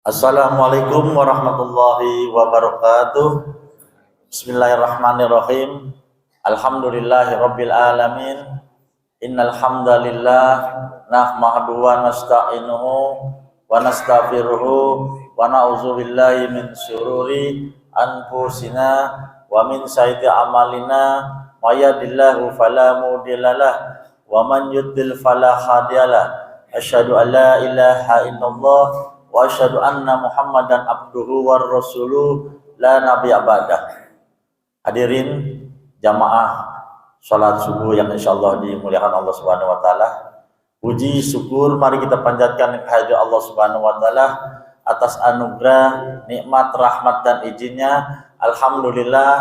Assalamualaikum warahmatullahi wabarakatuh. Bismillahirrahmanirrahim. Alhamdulillahirabbil alamin. Innal hamdalillah nahmaduhu wa nasta'inuhu wa nastaghfiruhu wa na'udzu billahi min syururi anfusina wa min sayyiati a'malina may yahdihillahu fala mudhillalah wa man yudlil fala hadiyalah. Asyhadu an la ilaha illallah wa asyhadu anna Muhammadan abduhu war rasuluh la nabiyya ba'dah. Hadirin jamaah salat subuh yang insyaallah dimuliakan Allah Subhanahu wa taala. Puji syukur mari kita panjatkan kehadirat Allah Subhanahu wa taala atas anugerah, nikmat, rahmat dan izinnya. Alhamdulillah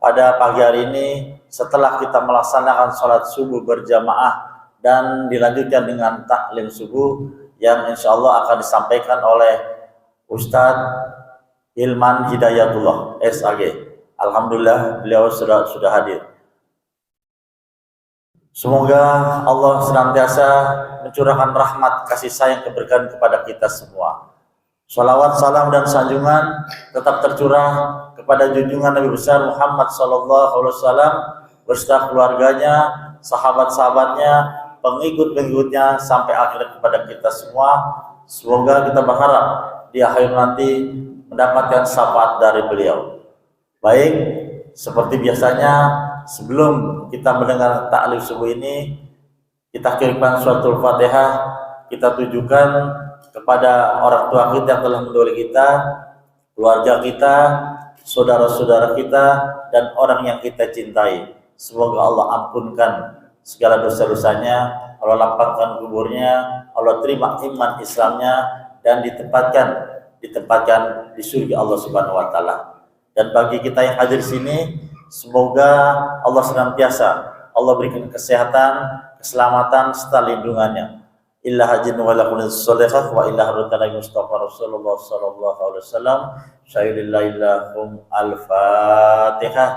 pada pagi hari ini setelah kita melaksanakan salat subuh berjamaah dan dilanjutkan dengan taklim subuh yang insyaallah akan disampaikan oleh Ustadz Hilman Hidayatullah SAG. Alhamdulillah beliau sudah hadir. Semoga Allah senantiasa mencurahkan rahmat, kasih sayang, keberkahan kepada kita semua. Shalawat, salam dan sanjungan tetap tercurah kepada junjungan Nabi besar Muhammad SAW beserta keluarganya, sahabat-sahabatnya, pengikut-pengikutnya sampai akhir kepada kita semua. Semoga kita berharap di akhir nanti mendapatkan syafaat dari beliau. Baik, seperti biasanya sebelum kita mendengar taklim subuh ini, kita kirimkan suratul Fatihah, kita tujukan kepada orang tua kita yang telah mendahului kita, keluarga kita, saudara-saudara kita, dan orang yang kita cintai. Semoga Allah ampunkan segala dosa-dosanya, Allah lapangkan kuburnya, Allah terima iman Islamnya, dan ditempatkan di surga Allah Subhanahu wa taala. Dan bagi kita yang hadir sini, semoga Allah senantiasa Allah berikan kesehatan, keselamatan serta lindungannya. Illa hajin wa lakum as-salihah wa illa harutana Mustafa Rasulullah sallallahu alaihi wasallam. Syairilillahum al-Fatihah.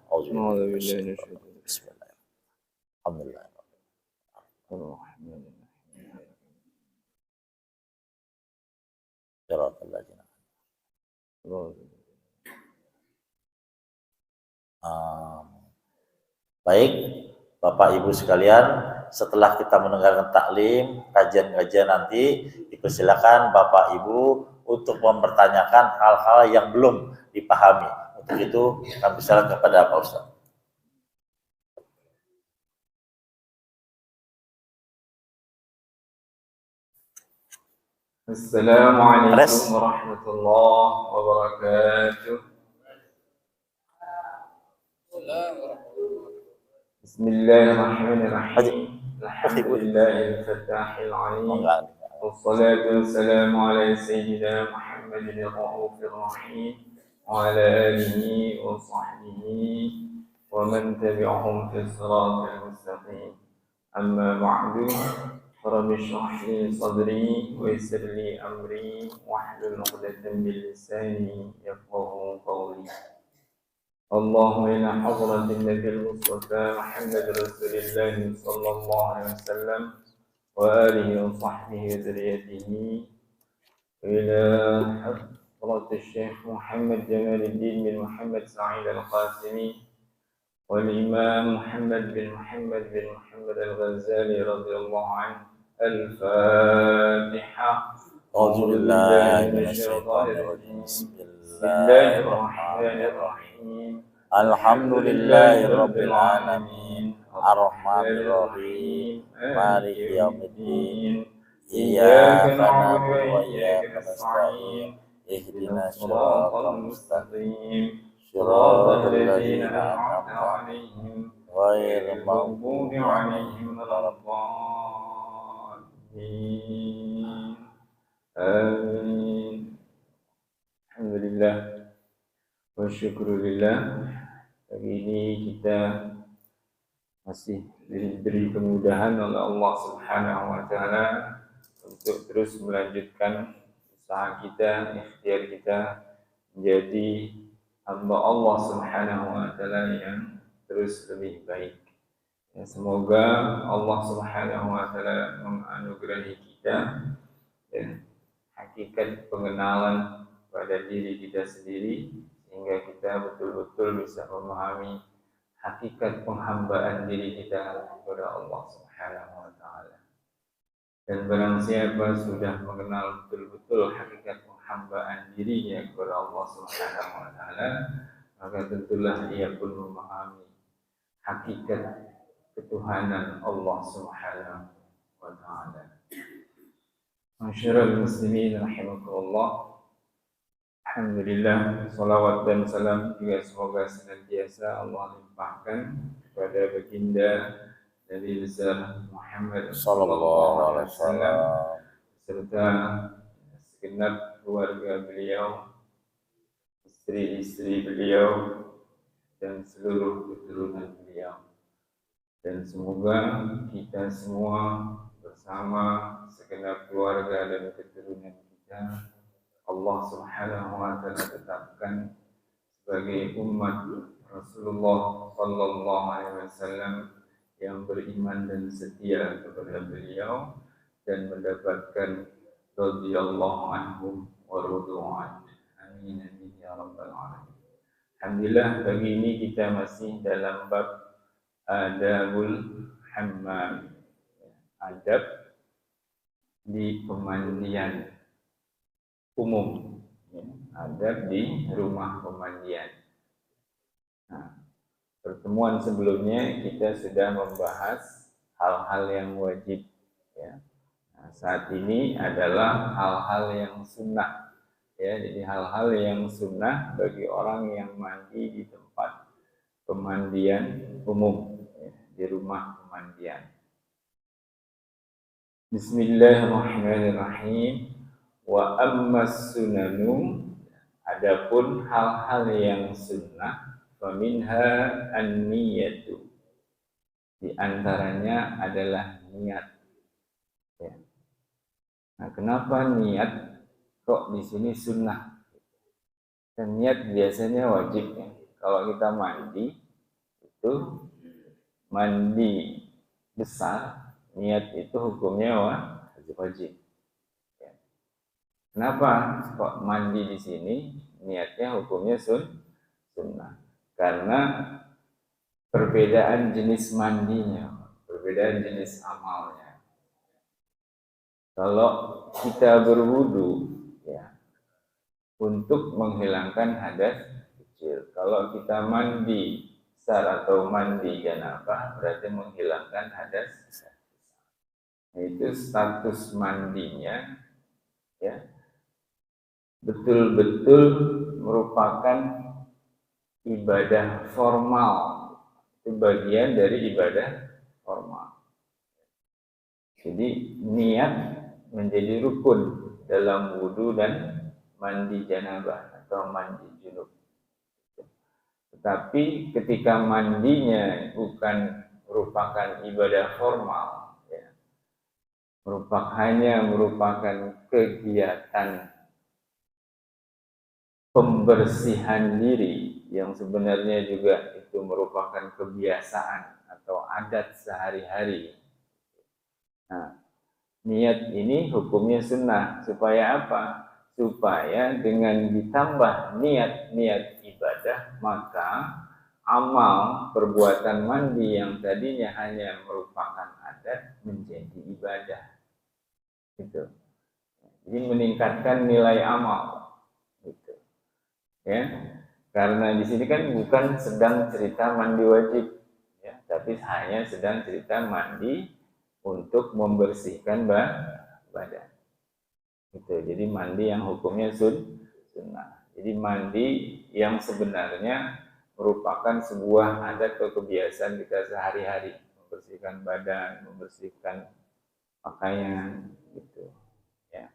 Bismillah. Alhamdulillah. Baik, Bapak Ibu sekalian, setelah kita mendengarkan taklim, kajian-kajian nanti, dipersilakan Bapak Ibu untuk mempertanyakan hal-hal yang belum dipahami. Untuk itu, kami persilakan kepada Pak Ustaz. Assalamualaikum warahmatullahi wabarakatuh. Bismillahirrahmanirrahim. Alhamdulillahil fatahil alim. Wassalatu wassalamu ala sayyidina Muhammadin ar-raufir rahim wa ala alihi wa sahbihi wa man tabi'ahum fi siratal mustaqim. Amma ba'du. Rabbi shrah li sadri wa yassir li amri wahlul 'uqdatam min lisani yafqahu qawli. Allahumma ila hadratin Nabil Mustafa Muhammad Rasulillah sallallahu alaihi wasallam wa alihi wa sahbihi wa dzurriyyatihi ila hadratis Syekh Muhammad Jamaluddin bin Muhammad Sa'id Al-Qasimi wal Imam Muhammad bin Muhammad bin Muhammad Al-Ghazali radhiyallahu anhu. Al-Fatihah. A'udzu billahi minasyaitonir rajim. Bismillahirrahmanirrahim. Alhamdulillahirabbil alamin. Arrahmanir rahim. Maliki yaumiddin. Iyyaka na'budu wa iyyaka nasta'in. Ihdinas siratal mustaqim. Shiratal ladzina an'amta 'alaihim ghairil maghdubi 'alaihim waladdallin. Amin. Alhamdulillah wa syukurillah. Hari ini kita masih diberi kemudahan oleh Allah Subhanahu wa taala untuk terus melanjutkan usaha kita, ikhtiar kita menjadi hamba Allah Subhanahu wa taala yang terus lebih baik. Ya, semoga Allah Subhanahu wa taala menganugerahi kita hakikat pengenalan pada diri kita sendiri, sehingga kita betul-betul bisa memahami hakikat penghambaan diri kita kepada Allah Subhanahu wa taala. Dan barang siapa sudah mengenal betul-betul hakikat penghambaan dirinya kepada Allah Subhanahu wa taala, maka tentulah ia pun memahami hakikat ketuhanan Allah Subhanahu wa taala. Masyarul muslimin rahimakumullah. Alhamdulillah, salawat dan salam juga semoga senantiasa Allah limpahkan kepada baginda Nabi besar Muhammad sallallahu alaihi wasallam serta segenap keluarga beliau, istri-istri beliau, dan seluruh keturunan beliau. Dan semoga kita semua bersama segenap keluarga dan keturunan kita, Allah Subhanahu wa taala tetapkan sebagai umat Rasulullah sallallahu alaihi wasallam yang beriman dan setia kepada beliau dan mendapatkan radhiyallahu anhum wa radwan. Amin amin ya rabbal alamin. Alhamdulillah, pagi ini kita masih dalam bab adabul hammam, adab di pemandian umum, adab di rumah pemandian. Nah, pertemuan sebelumnya kita sudah membahas hal-hal yang wajib, ya. Nah, saat ini adalah hal-hal yang sunnah, ya. Jadi hal-hal yang sunnah bagi orang yang mandi di tempat pemandian umum, ya, di rumah pemandian. Bismillahirrahmanirrahim. Wa ammas sunanu, adapun hal-hal yang sunnah, faminha an-niyatu, di antaranya adalah niat. Ya. Nah, kenapa niat kok di sini sunnah? Dan niat biasanya wajib, ya. Kalau kita mandi itu mandi besar, niat itu hukumnya wajib. Ya. Kenapa kok mandi di sini niatnya hukumnya sunnah? Karena perbedaan jenis mandinya, perbedaan jenis amalnya. Kalau kita berwudu, ya, untuk menghilangkan hadas kecil. Kalau kita mandi besar atau mandi janabah, berarti menghilangkan hadas besar. Itu status mandinya, ya, betul-betul merupakan ibadah formal. Itu bagian dari ibadah formal. Jadi niat menjadi rukun dalam wudu dan mandi janabah atau mandi junub. Tetapi ketika mandinya bukan merupakan ibadah formal, ya, hanya merupakan kegiatan pembersihan diri yang sebenarnya juga itu merupakan kebiasaan atau adat sehari-hari. Nah, niat ini hukumnya sunnah. Supaya apa? Supaya dengan ditambah niat-niat ibadah, maka amal perbuatan mandi yang tadinya hanya merupakan adat menjadi ibadah. Gitu. Jadi meningkatkan nilai amal. Gitu. Ya, karena di sini kan bukan sedang cerita mandi wajib, ya, tapi hanya sedang cerita mandi untuk membersihkan badan. Gitu. Jadi mandi yang hukumnya sunnah. Jadi mandi yang sebenarnya merupakan sebuah adat atau kebiasaan kita sehari-hari, membersihkan badan, membersihkan pakaian, gitu. Ya.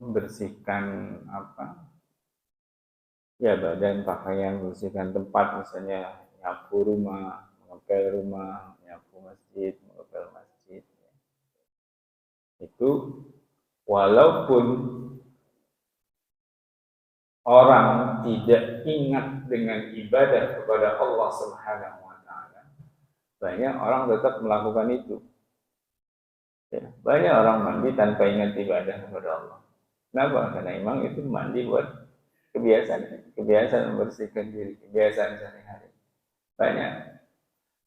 Membersihkan apa? Ya, badan, pakaian, membersihkan tempat, misalnya nyapu rumah, mengepel rumah, nyapu masjid, mengepel masjid. Itu walaupun orang tidak ingat dengan ibadah kepada Allah Subhanahu wa taala, banyak orang tetap melakukan itu. Ya, banyak orang mandi tanpa ingat ibadah kepada Allah. Kenapa? Karena memang itu mandi buat kebiasaan membersihkan diri, kebiasaan sehari-hari. Banyak.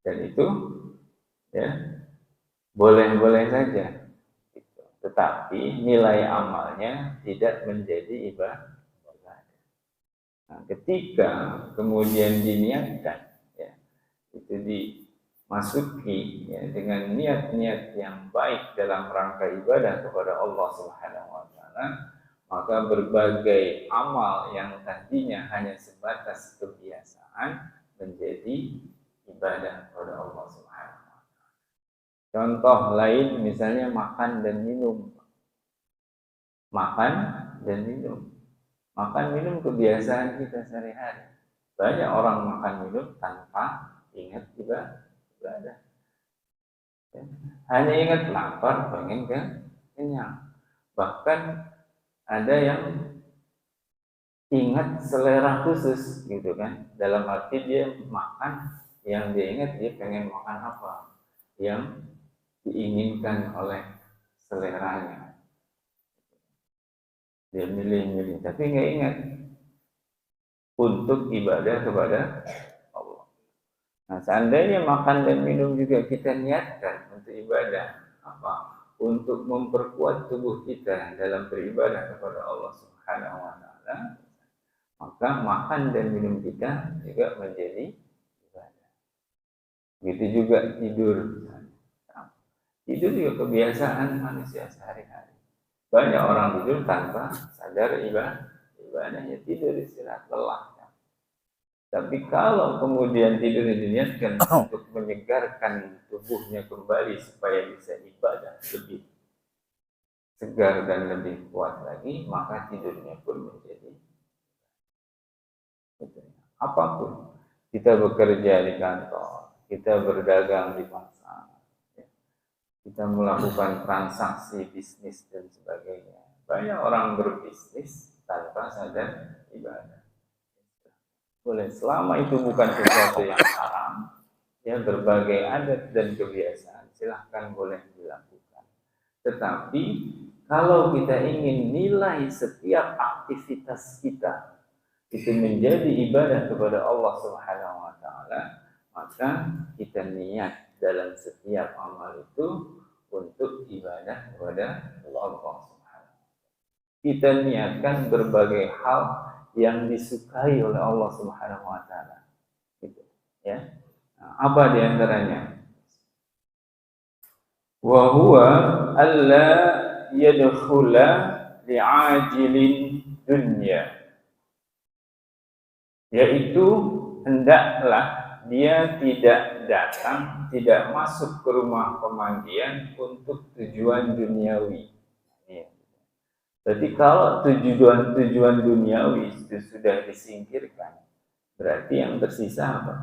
Dan itu ya boleh-boleh saja. Gitu. Tetapi nilai amalnya tidak menjadi ibadah. Nah, ketika kemudian diniatkan, ya, itu dimasuki ya, dengan niat-niat yang baik dalam rangka ibadah kepada Allah Subhanahu wa taala, maka berbagai amal yang tadinya hanya sebatas kebiasaan menjadi ibadah kepada Allah Subhanahu wa taala. Contoh lain misalnya makan dan minum. Makan dan minum. Makan minum kebiasaan kita sehari-hari. Banyak orang makan minum tanpa ingat ibadah. Ya. Hanya ingat lapar, pengen kenyang. Bahkan ada yang ingat selera khusus gitu kan. Dalam arti dia makan, yang dia ingat dia pengen makan apa yang diinginkan oleh seleranya. Dia milih-milih, tapi nggak ingat untuk ibadah kepada Allah. Nah, seandainya makan dan minum juga kita niatkan untuk ibadah, apa? Untuk memperkuat tubuh kita dalam beribadah kepada Allah Subhanahu wa taala, maka makan dan minum kita juga menjadi ibadah. Begitu juga tidur. Tidur juga kebiasaan manusia sehari-hari. Banyak orang tidur tanpa sadar ibadahnya, tidur istirahat lelah. Tapi kalau kemudian tidur diniatkan untuk menyegarkan tubuhnya kembali supaya bisa ibadah lebih segar dan lebih kuat lagi, maka tidurnya pun menjadi apapun. Kita bekerja di kantor, kita berdagang di pasar, kita melakukan transaksi bisnis dan sebagainya. Banyak orang berbisnis tanpa sadar ibadah. Boleh, selama itu bukan sesuatu yang haram, ya berbagai adat dan kebiasaan silahkan boleh dilakukan. Tetapi kalau kita ingin nilai setiap aktivitas kita itu menjadi ibadah kepada Allah Subhanahu wa taala, maka kita niat dalam setiap amal itu untuk ibadah kepada Allah Subhanahu wa taala. Kita niatkan berbagai hal yang disukai oleh Allah Subhanahu wa taala. Gitu, ya. Nah, apa di antaranya? Wa huwa alla yadkhula li'ajilin dunya. Yaitu hendaklah dia tidak datang, tidak masuk ke rumah pemandian untuk tujuan duniawi. Berarti kalau tujuan duniawi itu sudah disingkirkan, berarti yang tersisa apa?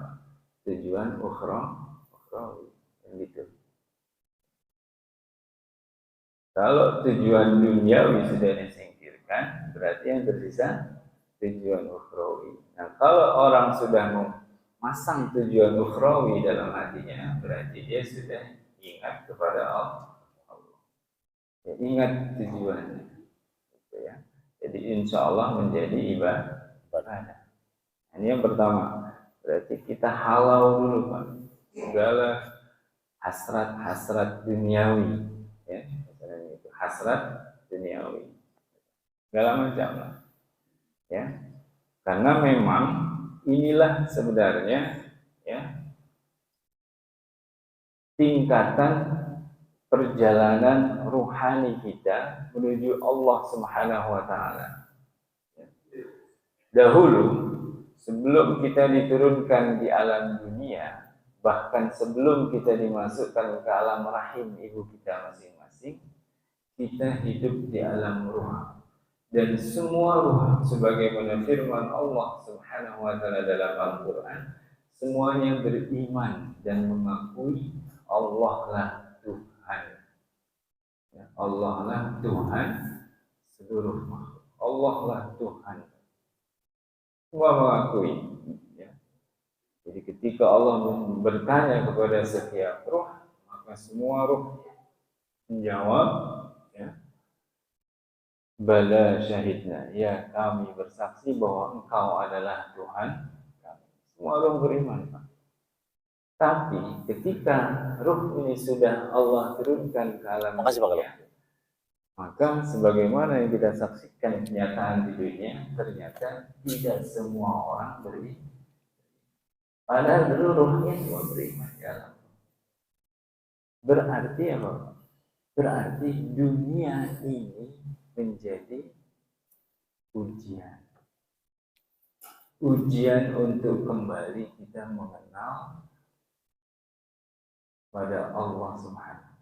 Tujuan ukhrawi. Gitu. Kalau tujuan duniawi sudah disingkirkan, berarti yang tersisa tujuan ukhrawi. Nah, kalau orang sudah memasang tujuan ukhrawi dalam hatinya, berarti dia sudah ingat kepada Allah. Ya, ingat tujuannya. Gitu ya. Jadi insya Allah menjadi ibadah. Ini yang pertama. Berarti kita halau dulu Pak. Segala hasrat-hasrat duniawi. Ya, itu hasrat duniawi. Segala macam lah. Ya. Karena memang inilah sebenarnya ya tingkatan perjalanan ruhani kita menuju Allah Subhanahu wa taala. Dahulu sebelum kita diturunkan di alam dunia, bahkan sebelum kita dimasukkan ke alam rahim ibu kita masing-masing, kita hidup di alam ruh. Dan semua ruh sebagaimana firman Allah Subhanahu wa taala dalam Al-Qur'an, semuanya beriman dan mengakui Allah lah Tuhan. Ya, Allah lah Tuhan seluruh makhluk. Allah lah Tuhan. Semua mengakui. Ya. Jadi ketika Allah bertanya kepada setiap ruh, maka semua ruh menjawab, ya, bala syahidna, ya kami bersaksi bahwa engkau adalah Tuhan kami. Semua roh beriman, Pak. Tapi ketika ruh ini sudah Allah turunkan ke alam dunia, maka sebagaimana yang kita saksikan kenyataan di dunia, ternyata tidak semua orang beriman. Padahal dulu ruhnya semua beriman, ya. Berarti apa? Berarti dunia ini menjadi ujian. Ujian untuk kembali kita mengenal pada Allah Subhanahu.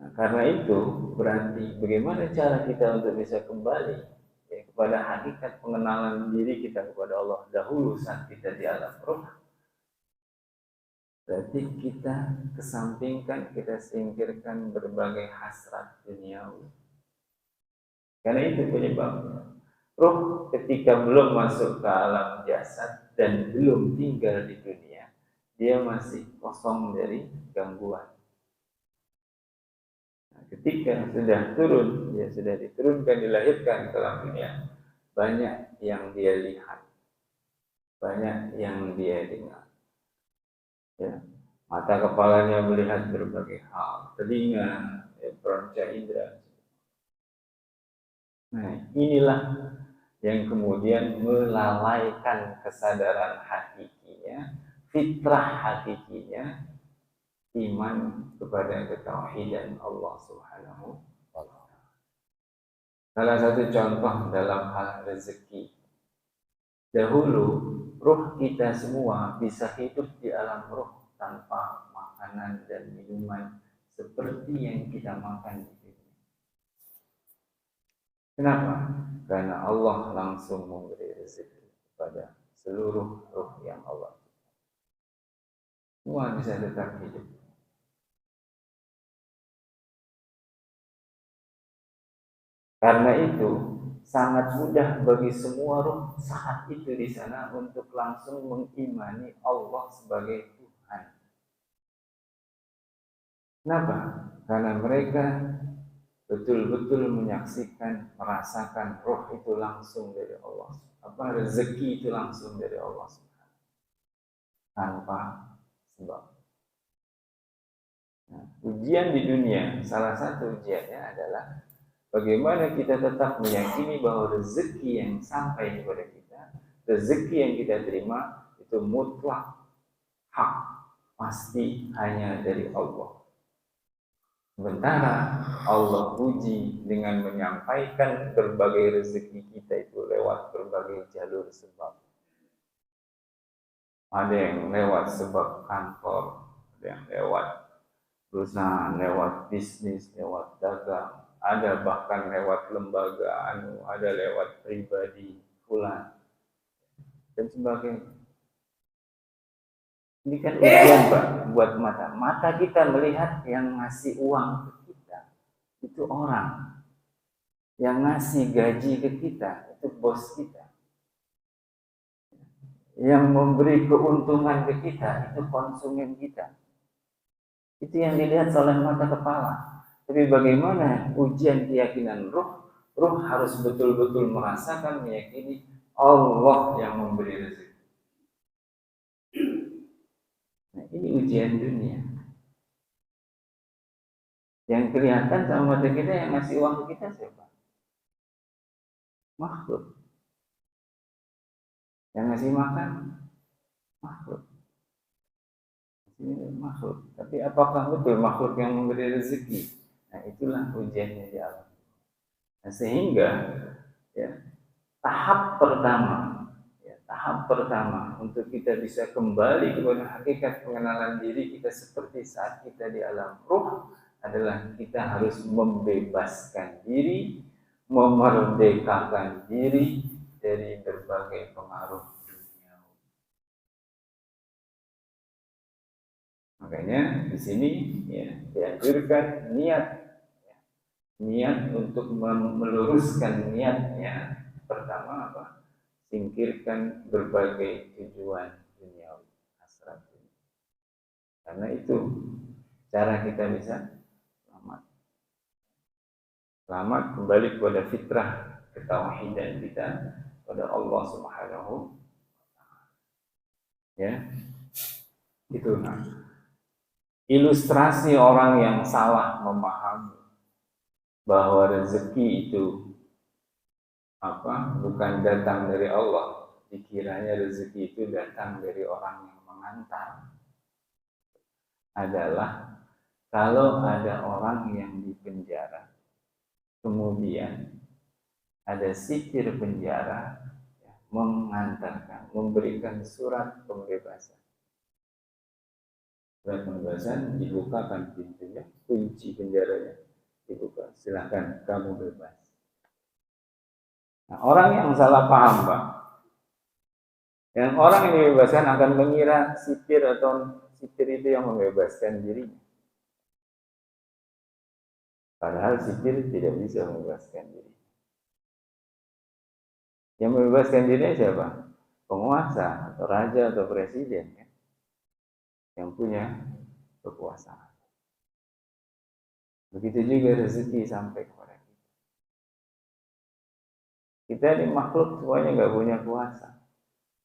Nah, karena itu berarti bagaimana cara kita untuk bisa kembali kepada hakikat pengenalan diri kita kepada Allah dahulu saat kita di alam roh. Berarti kita kesampingkan, kita singkirkan berbagai hasrat duniawi. Karena itu penyebabnya. Roh ketika belum masuk ke alam jasad dan belum tinggal di dunia, dia masih kosong dari gangguan. Nah, ketika sudah turun, dia sudah diturunkan, dilahirkan ke alam dunia, banyak yang dia lihat, banyak yang dia dengar. Ya, mata kepalanya melihat berbagai hal, telinga, peranca indera. Nah, inilah yang kemudian melalaikan kesadaran hakikinya, fitrah hakikinya, iman kepada ketauhidan Allah Subhanahu wa ta'ala. Salah satu contoh dalam hal rezeki. Dahulu ruh kita semua bisa hidup di alam ruh tanpa makanan dan minuman seperti yang kita makan di dunia. Kenapa? Karena Allah langsung memberi rezeki kepada seluruh ruh yang Allah. Semua bisa tetap hidup. Karena itu sangat mudah bagi semua ruh saat itu di sana untuk langsung mengimani Allah sebagai Tuhan. Kenapa? Karena mereka betul-betul menyaksikan, merasakan roh itu langsung dari Allah. Rezeki itu langsung dari Allah tanpa sebab. Nah, ujian di dunia, salah satu ujiannya adalah bagaimana kita tetap meyakini bahwa rezeki yang sampai kepada kita, rezeki yang kita terima itu mutlak, hak, pasti hanya dari Allah. Sementara Allah uji dengan menyampaikan berbagai rezeki kita itu lewat berbagai jalur sebab. Ada yang lewat sebab kantor, ada yang lewat perusahaan, lewat bisnis, lewat dagang, ada bahkan lewat lembaga, ada lewat pribadi, fulan, dan sebagainya. Ini kan ujian, Pak, buat mata. Mata kita melihat yang ngasih uang ke kita, itu orang. Yang ngasih gaji ke kita, itu bos kita. Yang memberi keuntungan ke kita, itu konsumen kita. Itu yang dilihat oleh mata kepala. Tapi bagaimana ujian keyakinan ruh? Ruh harus betul-betul merasakan, meyakini Allah yang memberi rezeki. Nah, ini ujian dunia. Yang kelihatan sama mata kita, yang ngasih uang ke kita siapa? Makhluk. Yang ngasih makan? Makhluk. Ini makhluk. Tapi apakah betul makhluk yang memberi rezeki? Nah, itulah ujiannya di alam. Nah, sehingga tahap pertama untuk kita bisa kembali kepada hakikat pengenalan diri kita seperti saat kita di alam ruh adalah kita harus membebaskan diri, memerdekakan diri dari berbagai pengaruh dunia. Makanya di sini dianjurkan niat untuk meluruskan niatnya. Pertama apa? Singkirkan berbagai tujuan duniawi, hasrat. Karena itu cara kita bisa selamat. Selamat kembali kepada fitrah ketauhidan kita pada Allah Subhanahu wa taala. Ya. Itu ilustrasi orang yang salah memahami bahwa rezeki itu bukan datang dari Allah, dikiranya rezeki itu datang dari orang yang mengantar. Adalah kalau ada orang yang dipenjara, kemudian ada sipir penjara mengantarkan, memberikan surat pembebasan. Surat pembebasan dibukakan pintunya, kunci penjaranya dibuka, silakan kamu bebas. Nah, orang yang salah paham, Pak, yang orang yang dibebaskan akan mengira sipir atau sipir itu yang membebaskan dirinya. Padahal sipir tidak bisa membebaskan diri. Yang membebaskan dirinya siapa? Penguasa atau raja atau presiden, ya? Yang punya kekuasaan. Begitu juga rezeki sampai kepada kita. Kita ini makhluk semuanya nggak punya kuasa.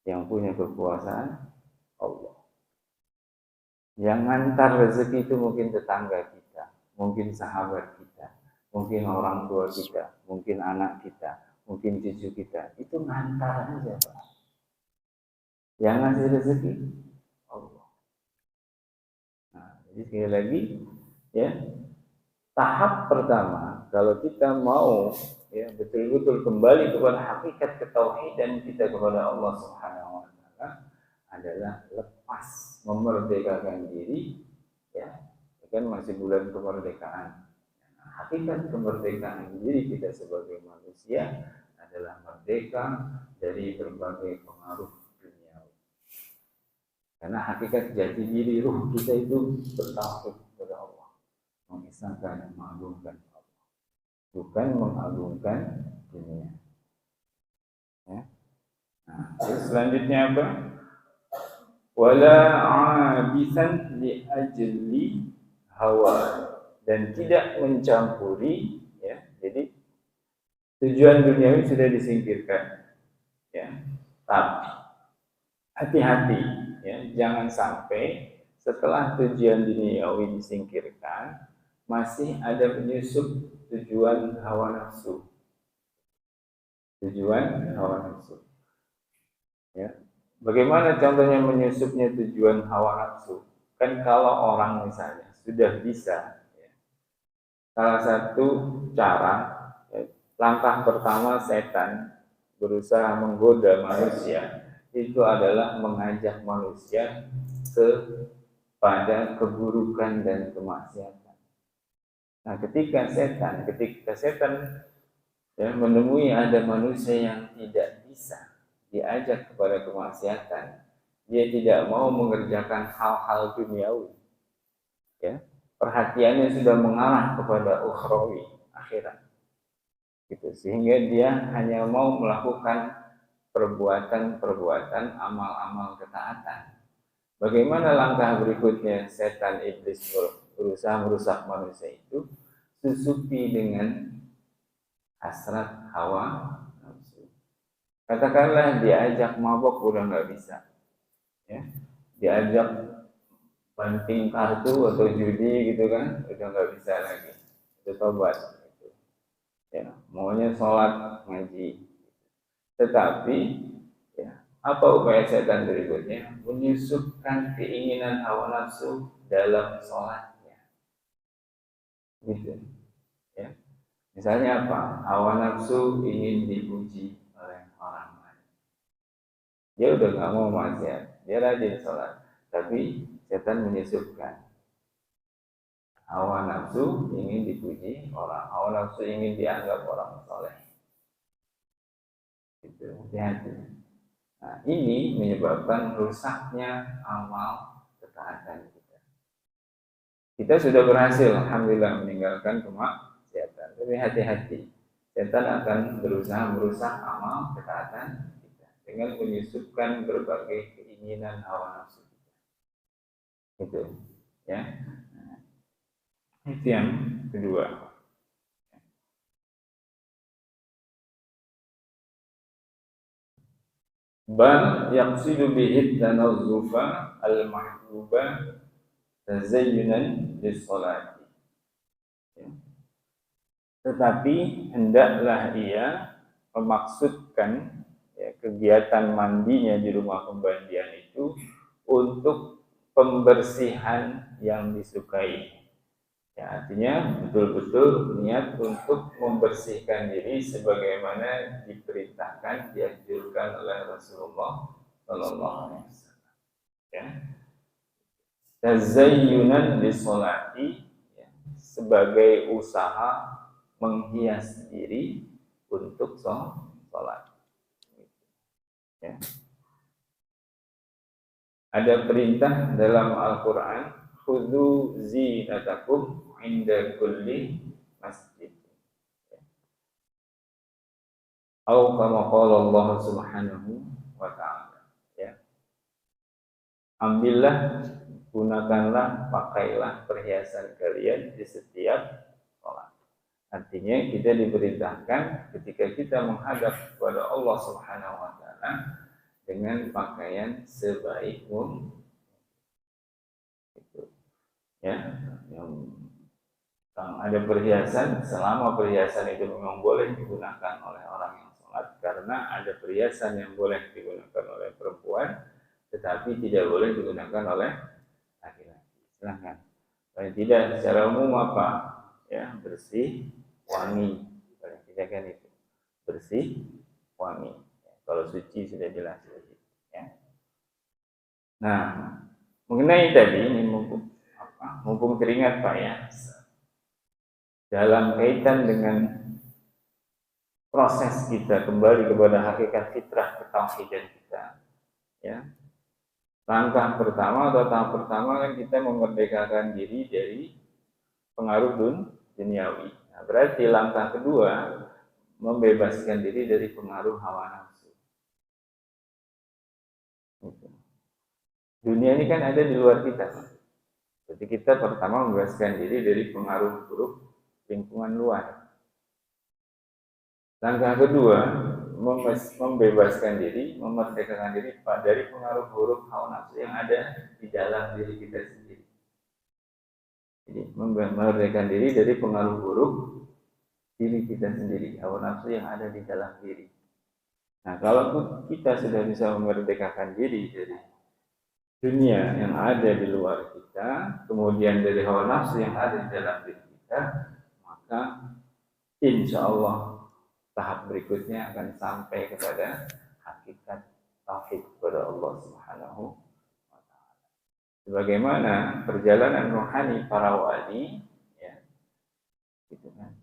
Yang punya kekuasaan Allah. Yang ngantar rezeki itu mungkin tetangga kita, mungkin sahabat kita, mungkin orang tua kita, mungkin anak kita, mungkin cucu kita. Itu ngantar aja, Pak. Yang ngasih rezeki Allah. Jadi sekali lagi, ya, tahap pertama kalau kita mau betul-betul kembali kepada hakikat ketauhidan kita kepada Allah Subhanahu wa taala adalah lepas, memerdekakan diri, ya, kan masih bulan kemerdekaan. Nah, hakikat kemerdekaan diri kita sebagai manusia adalah merdeka dari berbagai pengaruh dunia. Karena hakikat jati diri ruh kita itu bertauhid kepada Allah, mengisahkan dan mengagungkan Allah, bukan mengagungkan dunia. Ya. Nah, terus selanjutnya apa? Wala abisan li ajli hawa, dan tidak mencampuri, ya. Jadi tujuan duniawi sudah disingkirkan, ya. Tapi hati-hati, ya, jangan sampai setelah tujuan duniawi disingkirkan masih ada penyusup tujuan hawa nafsu. Tujuan hawa nafsu. Ya. Bagaimana contohnya menyusupnya tujuan hawa nafsu? Kan kalau orang misalnya sudah bisa, ya, salah satu cara, ya, langkah pertama setan berusaha menggoda manusia itu adalah mengajak manusia kepada keburukan dan kemaksiatan. Nah, ketika setan menemui ada manusia yang tidak bisa diajak kepada kemaksiatan, dia tidak mau mengerjakan hal-hal duniawi, ya, perhatiannya sudah mengarah kepada ukhrawi, akhirat, gitu, sehingga dia hanya mau melakukan perbuatan-perbuatan, amal-amal ketaatan. Bagaimana langkah berikutnya setan iblis berusaha merusak manusia itu? Susupi dengan hasrat hawa nafsu. Katakanlah diajak mabok udah nggak bisa, ya, diajak banting kartu atau judi gitu kan, udah nggak bisa lagi, itu tobat, gitu. Ya, maunya sholat ngaji. Tetapi, ya, apa upaya setan berikutnya? Menyusupkan keinginan hawa nafsu dalam sholatnya, gitu, ya. Misalnya apa? Hawa nafsu ingin dipuji oleh orang lain. Dia udah nggak mau maksiat, dia rajin sholat, tapi setan menyusupkan hawa nafsu ingin dipuji orang, hawa nafsu ingin dianggap orang soleh. Itu hati-hati. Nah, ini menyebabkan rusaknya amal ketaatan kita. Kita sudah berhasil, alhamdulillah, meninggalkan kemaksiatan. Tapi hati-hati, setan akan berusaha merusak amal ketaatan kita dengan menyusupkan berbagai keinginan hawa nafsu kita. Itu, ya. Nah, Itu yang kedua. Bal yaqsidu bihi tanazzufa al-mahbuba tazayyunan lis-salati. Tetapi hendaklah ia memaksudkan kegiatan mandinya di rumah pembandian itu untuk pembersihan yang disukai. Ya, artinya betul-betul niat untuk membersihkan diri sebagaimana diperintahkan, dianjurkan oleh Rasulullah Sallallahu Alaihi Wasallam. Ya. Tazayyunan lisolati, ya, sebagai usaha menghias diri untuk sholat. Ya. Ada perintah dalam Al-Quran, khudhu zinatakum inda kulli masjid. Atau kama qala Allah Subhanahu wa ta'ala. Ya. Ambillah, gunakanlah, pakailah perhiasan kalian di setiap sholat. Artinya kita diperintahkan ketika kita menghadap kepada Allah Subhanahu wa ta'ala dengan pakaian sebaik mungkin. Ya, yang ada perhiasan, selama perhiasan itu memang boleh digunakan oleh orang yang sholat, karena ada perhiasan yang boleh digunakan oleh perempuan tetapi tidak boleh digunakan oleh laki-laki. Silahkan. Paling tidak secara umum apa? Ya, bersih, wangi. Paling tidak kan itu. Bersih, wangi. Ya, kalau suci sudah jelas. Ya. Nah, mengenai tadi ini mumpung teringat Pak ya, dalam kaitan dengan proses kita kembali kepada hakikat fitrah ketauhidan kita, ya, langkah pertama atau tahap pertama kan kita memerdekakan diri dari pengaruh duniawi. Nah, berarti langkah kedua membebaskan diri dari pengaruh hawa nafsu. Dunia ini kan ada di luar kita. Jadi kita pertama membebaskan diri dari pengaruh buruk lingkungan luar. Langkah kedua, membebaskan diri, memerdekakan diri dari pengaruh buruk hawa nafsu yang ada di dalam diri kita sendiri. Jadi memerdekakan diri dari pengaruh buruk diri kita sendiri, hawa nafsu yang ada di dalam diri. Nah, kalau kita sudah bisa memerdekakan diri dari dunia yang ada di luar kita, kemudian dari hawa nafsu yang ada di dalam diri kita, maka insya Allah tahap berikutnya akan sampai kepada hakikat tauhid kepada Allah Subhanahu wa ta'ala. Sebagaimana perjalanan rohani para wali, ya, gitu kan,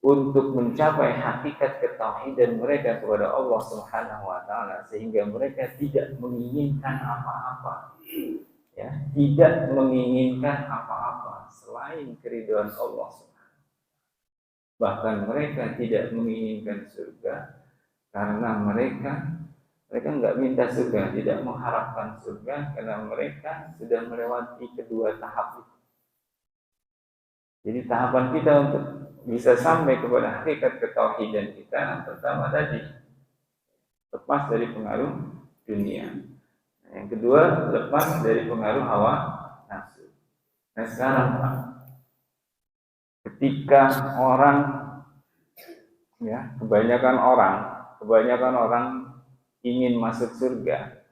untuk mencapai hakikat ketauhidan mereka kepada Allah Subhanahu wa ta'ala, sehingga mereka tidak menginginkan apa-apa, ya, tidak menginginkan apa-apa selain keridhaan Allah Subhanahu. Bahkan mereka tidak menginginkan surga karena mereka nggak minta surga, tidak mengharapkan surga karena mereka sudah melewati kedua tahap itu. Jadi tahapan kita untuk bisa sampai kepada hakikat ketauhidan kita, pertama tadi lepas dari pengaruh dunia. Yang kedua, lepas dari pengaruh hawa nafsu. Nah sekarang Pak, ketika orang, ya, kebanyakan orang ingin masuk surga.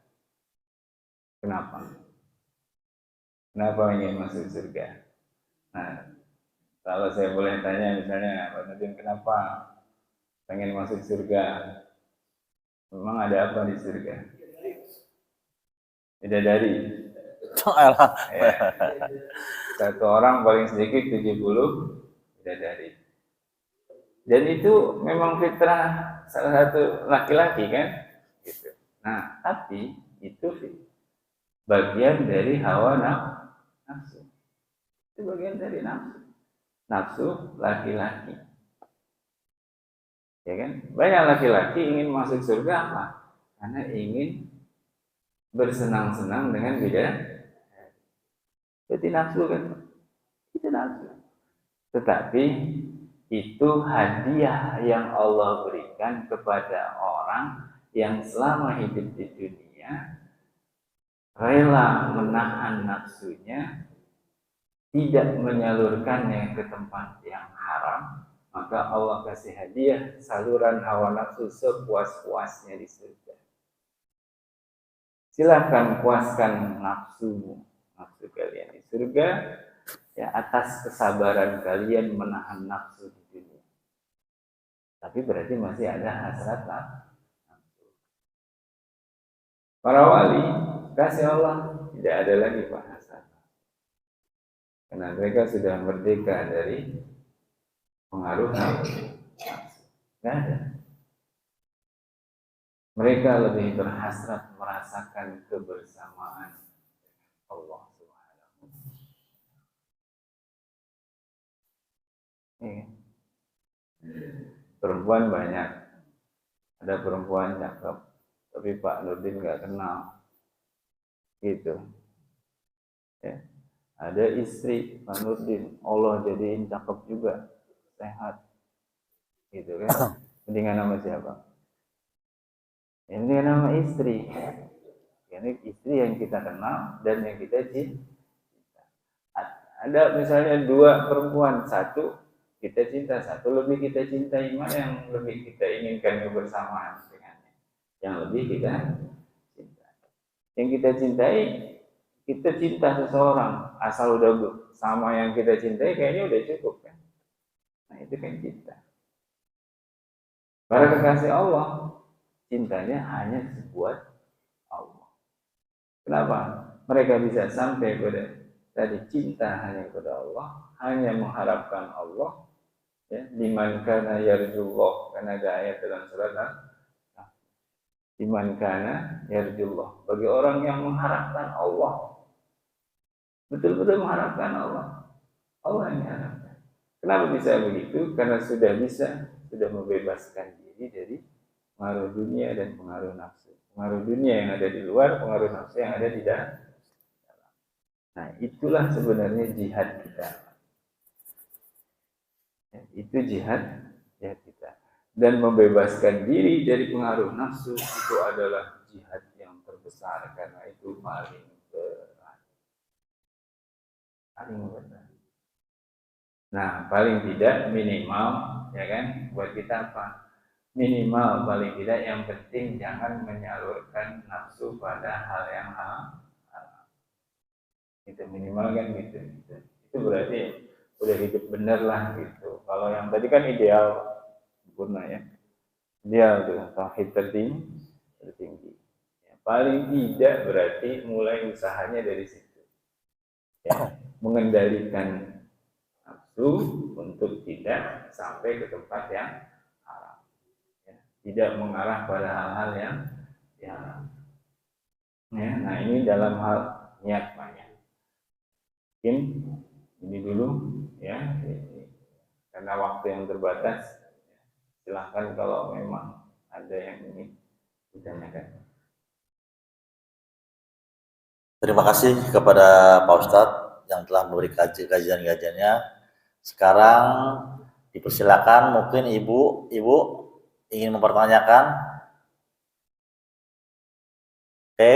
Kenapa? Kenapa ingin masuk surga? Nah, kalau saya boleh tanya misalnya, Pak Nurdin, kenapa pengen masuk surga? Memang ada apa di surga? Bidadari. Ya. Satu orang paling sedikit 70 bidadari. Dan itu memang fitrah salah satu laki-laki kan, gitu. Nah, tapi itu bagian dari hawa nafsu. Itu bagian dari nafsu laki-laki. Ya kan? Banyak laki-laki ingin masuk surga apa? Karena ingin bersenang-senang dengan bidadari. Jadi nafsu kan? Itu nafsu. Tetapi itu hadiah yang Allah berikan kepada orang yang selama hidup di dunia rela menahan nafsunya, tidak menyalurkannya ke tempat yang haram, maka Allah kasih hadiah saluran hawa nafsu sepuas-puasnya di surga. Silakan puaskan nafsu kalian di surga, ya, atas kesabaran kalian menahan nafsu di dunia. Tapi berarti masih ada hasrat nafsu. Para wali kasih Allah tidak ada lagi hasrat, karena mereka sudah merdeka dari pengaruh nafsu. Tidak ada. Mereka lebih berhasrat merasakan kebersamaan Allah Subhanahu. Perempuan banyak, ada perempuan cakep, tapi Pak Nurdin nggak kenal, gitu. Ya. Ada istri Pak Nurdin, Allah jadiin cakep juga, sehat, gitu kan? Mendingan nama siapa? Ini nama istri. Ini istri yang kita kenal dan yang kita cinta. Ada misalnya dua perempuan, satu kita cinta, satu lebih kita cintai, mana yang lebih kita inginkan kebersamaan dengannya? Yang lebih kita cinta. Yang kita cintai, kita cinta seseorang, asal udah sama yang kita cintai kayaknya udah cukup kan? Nah itu kan cinta. Para kekasih Allah, cintanya hanya buat Allah. Kenapa? Mereka bisa sampai pada tadi cinta hanya kepada Allah, hanya mengharapkan Allah. Ya, liman kana yarjullah, karena ada ayat dalam surat liman kana yarjullah, bagi orang yang mengharapkan Allah, betul-betul mengharapkan Allah, Allah yang mengharapkan. Kenapa bisa begitu? Karena sudah membebaskan diri dari pengaruh dunia dan pengaruh nafsu. Pengaruh dunia yang ada di luar, pengaruh nafsu yang ada di dalam. Nah, itulah sebenarnya jihad kita. Ya, itu jihad kita. Dan membebaskan diri dari pengaruh nafsu itu adalah jihad yang terbesar, karena itu paling berat. Paling berat. Nah, paling tidak minimal, ya kan, buat kita apa? Minimal paling tidak yang penting jangan menyalurkan nafsu pada hal yang haram. Itu minimal kan gitu. Itu berarti udah hidup bener lah gitu. Kalau yang tadi kan ideal sempurna ya. Ideal tuh tauhid tertinggi. Ya, paling tidak berarti mulai usahanya dari situ. Ya, mengendalikan nafsu untuk tidak sampai ke tempat yang tidak mengarah pada hal-hal yang ya. Nah ini dalam hal niat banyak. Mungkin ini dulu ya, karena waktu yang terbatas. Silahkan kalau memang ada yang ingin ditanyakan. Terima kasih kepada Pak Ustadz yang telah memberi kajian-kajiannya. Sekarang dipersilakan, mungkin ibu ingin mempertanyakan. Oke,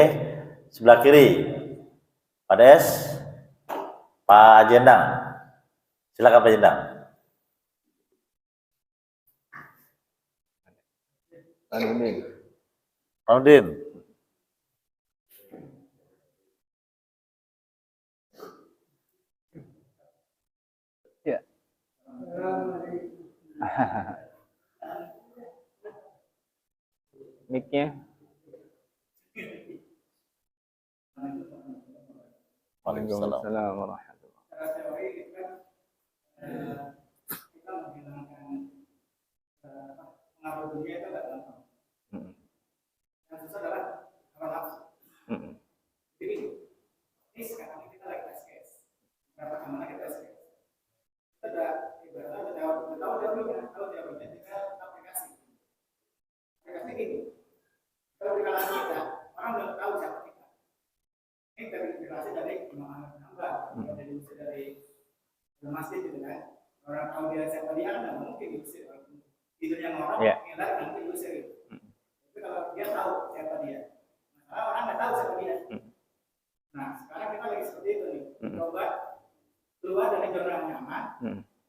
sebelah kiri Pak Des, Pak Jendang, silakan Pak Jendang. Pak Nurdin. Ya. Mic-nya. Waalaikumsalam warahmatullahi wabarakatuh. Kita menghilangkan pengaruh dunia itu tidak gampang. Yang susah adalah hawa nafsu. Jadi ini sekarang kita lagi tes case. Berapa kemana kita tes case? Kita ada ibaratnya udah tahu teorinya, kalau teorinya kita aplikasi. Aplikasi ini, kalau di kalangan kita orang belum tahu siapa kita. Ini terinspirasi dari Imam Ahmad bin Hanbal, dari masjid gitu kan. Orang tahu dia siapa dia kan nggak mungkin diusir. Tidurnya ngorok, Ya. nggak mungkin diusir. Tapi kalau dia tahu siapa dia, nah, orang nggak tahu siapa dia. Nah sekarang kita lagi seperti itu nih, coba keluar dari zona nyaman,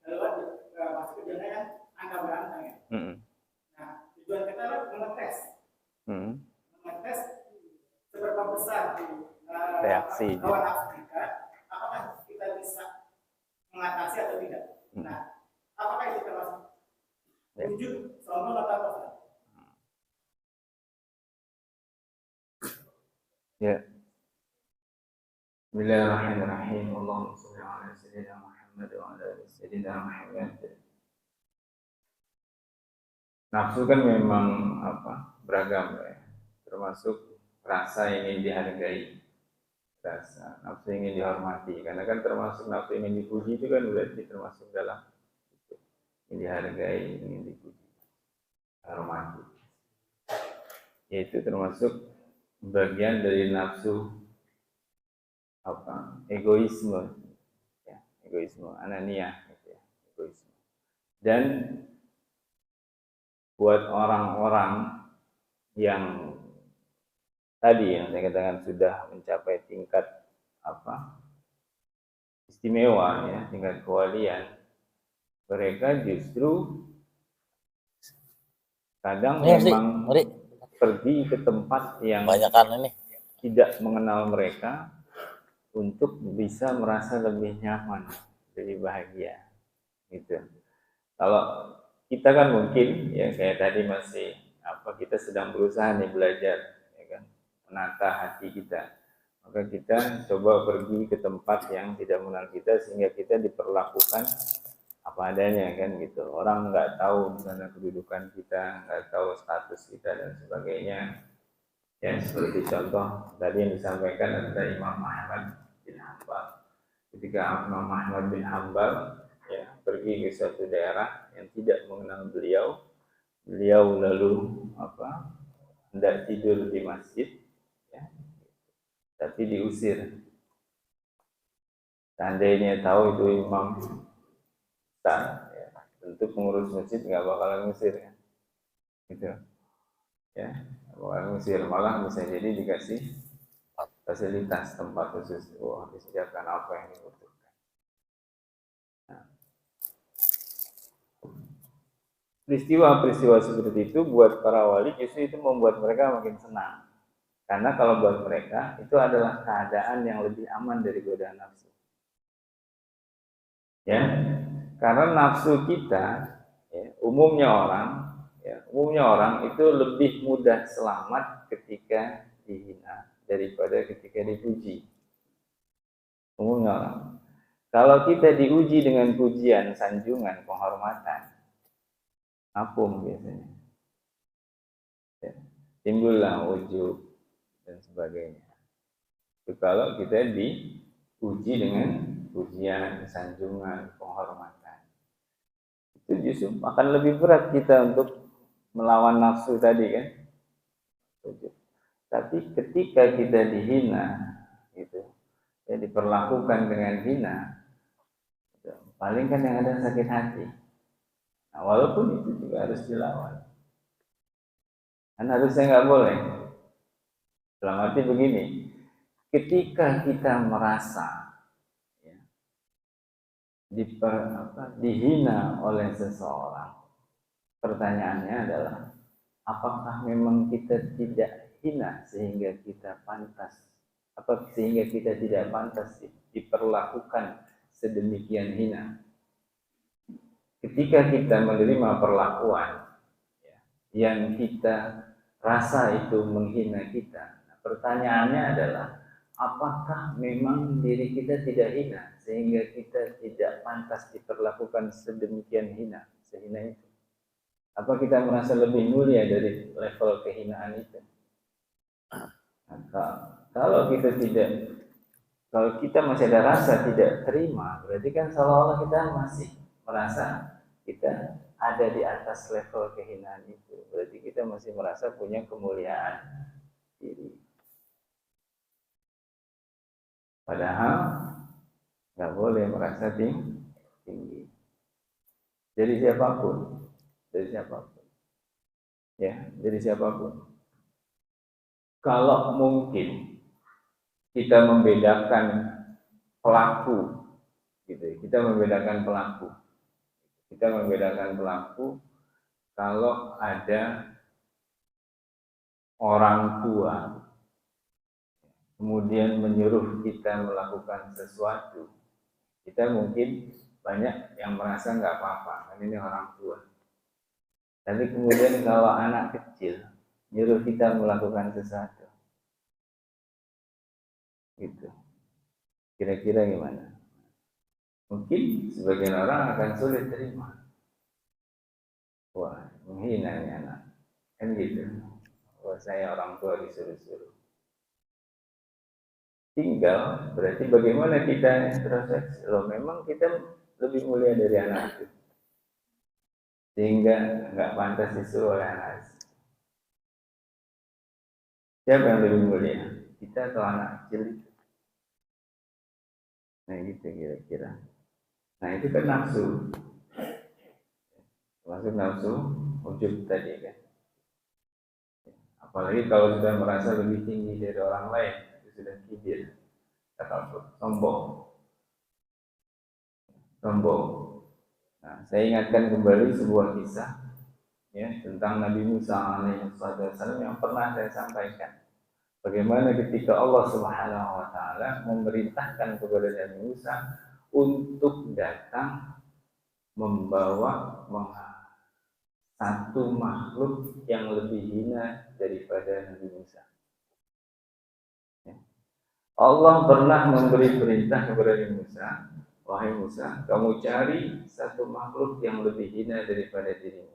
keluar masuk ke zona yang angka berantang ya. Nah tujuan kita adalah mengetes seberapa besar reaksi hawa nafsu kita, apakah kita bisa mengatasi atau tidak. Nah, apakah itu termasuk wujud sombong atau apa? Ya. Bismillahirrahmanirrahim. Allahumma shalli ala sayyidina Muhammad wa ala ali sayyidina Muhammad. Nafsu kan memang beragam ya. Termasuk rasa ingin dihargai, rasa nafsu ingin dihormati. Karena kan termasuk nafsu ingin dipuji itu kan berarti termasuk dalam itu. Ingin dihargai, ingin dipuji, hormati. Yaitu termasuk bagian dari nafsu egoisme, ya, egoisme, anania, gitu ya, egoisme. Dan buat orang-orang yang tadi yang saya katakan sudah mencapai tingkat istimewa ya, tingkat kewalian, mereka justru kadang memang pergi ke tempat yang tidak mengenal mereka untuk bisa merasa lebih nyaman, lebih bahagia, gitu. Kalau kita kan mungkin ya kayak tadi masih kita sedang berusaha nih belajar, ya kan, menata hati kita. Maka kita coba pergi ke tempat yang tidak mengenal kita sehingga kita diperlakukan apa adanya kan gitu. Orang nggak tahu misalnya kedudukan kita, nggak tahu status kita dan sebagainya. Ya seperti contoh tadi yang disampaikan ada Imam Ahmad bin Hambal. Ketika Imam Ahmad bin Hambal ya pergi ke suatu daerah yang tidak mengenal beliau lalu hendak tidur di masjid, ya, tapi diusir. Seandainya tahu itu imam besar, ya, tentu pengurus masjid nggak bakalan ngusir, ya. Gitu, ya, bakalan ngusir, malah bisa jadi dikasih fasilitas tempat khusus, disediakan apa yang dibutuhkan. Nah, peristiwa-peristiwa seperti itu buat para wali justru itu membuat mereka makin senang. Karena kalau buat mereka itu adalah keadaan yang lebih aman dari godaan nafsu. Ya, karena nafsu kita, ya, umumnya orang itu lebih mudah selamat ketika dihina daripada ketika dipuji. Umumnya orang. Kalau kita diuji dengan pujian, sanjungan, penghormatan, apung biasanya, ya, timbullah ujub dan sebagainya. Itu kalau kita diuji dengan pujian, sanjungan, penghormatan, itu justru akan lebih berat kita untuk melawan nafsu tadi kan. Tapi ketika kita dihina, gitu, ya diperlakukan dengan hina, gitu, paling kan yang ada sakit hati. Nah, walaupun itu juga harus dilawan. Kan harusnya nggak boleh. Dalam arti begini, ketika kita merasa ya, dihina oleh seseorang, pertanyaannya adalah apakah memang kita tidak hina sehingga kita pantas, sehingga kita tidak pantas diperlakukan sedemikian hina? Ketika kita menerima perlakuan ya, yang kita rasa itu menghina kita, nah, pertanyaannya adalah apakah memang diri kita tidak hina sehingga kita tidak pantas diperlakukan sedemikian hina, sehina itu? Apa kita merasa lebih mulia dari level kehinaan itu? Kalau kita masih ada rasa tidak terima, berarti kan seolah-olah kita masih merasa kita ada di atas level kehinaan itu. Berarti kita masih merasa punya kemuliaan diri. Padahal nggak boleh merasa tinggi. Dari siapapun, ya, dari siapapun. Kalau mungkin kita membedakan pelaku, gitu, kita membedakan pelaku kalau ada orang tua kemudian menyuruh kita melakukan sesuatu, kita mungkin banyak yang merasa nggak apa-apa, kan ini orang tua. Tapi kemudian kalau anak kecil nyuruh kita melakukan sesuatu, gitu, kira-kira gimana? Mungkin sebagian orang akan sulit terima. Wah, menghina ini anak, kan gitu. Wah, saya orang tua disuruh-suruh. Tinggal berarti bagaimana kita introspeksi. Loh, memang kita lebih mulia dari anak itu, sehingga nggak pantas disuruh oleh anak itu. Siapa yang lebih mulia? Kita atau anak kecil itu? Nah gitu kira-kira. Nah itu kan nafsu. Maksud nafsu ujub tadi kan. Apalagi kalau sudah merasa lebih tinggi dari orang lain, itu sudah kibir, atau sombong. Nah, saya ingatkan kembali sebuah kisah ya tentang Nabi Musa alaihissalam yang pernah saya sampaikan. Bagaimana ketika Allah Subhanahu wa taala memerintahkan kepada Nabi Musa untuk datang membawa satu makhluk yang lebih hina daripada Nabi Musa. Allah pernah memberi perintah kepada Nabi Musa, wahai Musa, kamu cari satu makhluk yang lebih hina daripada dirimu.